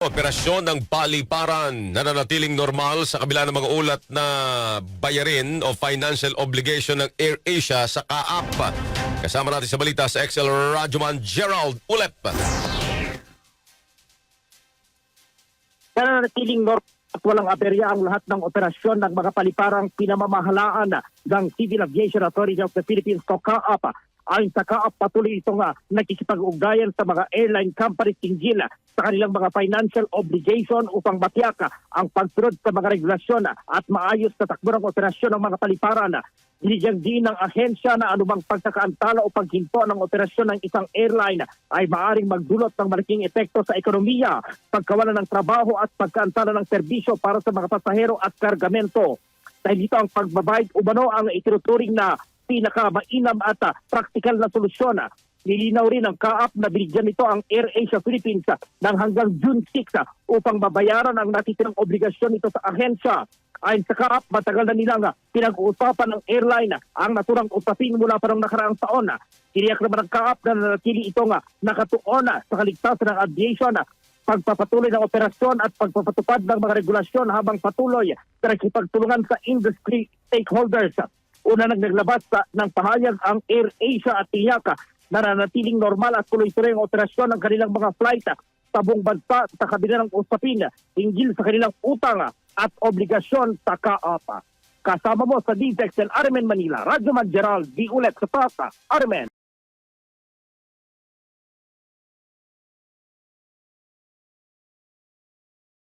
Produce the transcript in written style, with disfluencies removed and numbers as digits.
Operasyon ng paliparan nananatiling normal sa kabila ng mga ulat na bayarin o financial obligation ng AirAsia sa Kaap. Kasama natin sa balita sa XL Radyoman Gerald Ulep. Nananatiling normal at walang aberya ang lahat ng operasyon ng mga paliparang pinamamahalaan ng Civil Aviation Authority of the Philippines o CAAP. Ayon sa CAAP, patuloy itong nakikipag-ugnayan sa mga airline companies tinggil sa kanilang mga financial obligation upang matiyak ang pagsunod sa mga regulasyon at maayos na takbo ng operasyon ng mga paliparan. Binigyang din ng ahensya na anumang pagkakaantala o paghinto ng operasyon ng isang airline ay maaaring magdulot ng malaking epekto sa ekonomiya, pagkawalan ng trabaho at pagkaantala ng serbisyo para sa mga pasahero at kargamento. Dahil dito ang pagbabayad umano ang itinuturing na pinakamainam at praktikal na solusyon. Nilinaw rin ng CAAP na binigyan nito ang AirAsia Philippines ng hanggang June 6 upang mabayaran ang natitirang obligasyon nito sa ahensya. Ayon sa CAAP, matagal na nilang pinag-uusapan ng airline ang naturang usapin mula pa ng nakaraang taon. Tiniyak naman ng CAAP na nanatili itong nakatuon sa kaligtasan ng aviation, pagpapatuloy ng operasyon at pagpapatupad ng mga regulasyon habang patuloy sa nakipagtulungan sa industry stakeholders. Una naglabas ng pahayag ang AirAsia at tiyak na nanatiling normal at tuloy-tuloy ang operasyon ng kanilang mga flight sa buong bansa sa kabila ng usapin hinggil sa kanilang utang at obligasyon sa CAAP. Kasama mo sa DZXL Armen Manila, Radyoman Gerald D. Ulep sa Pata, Armen.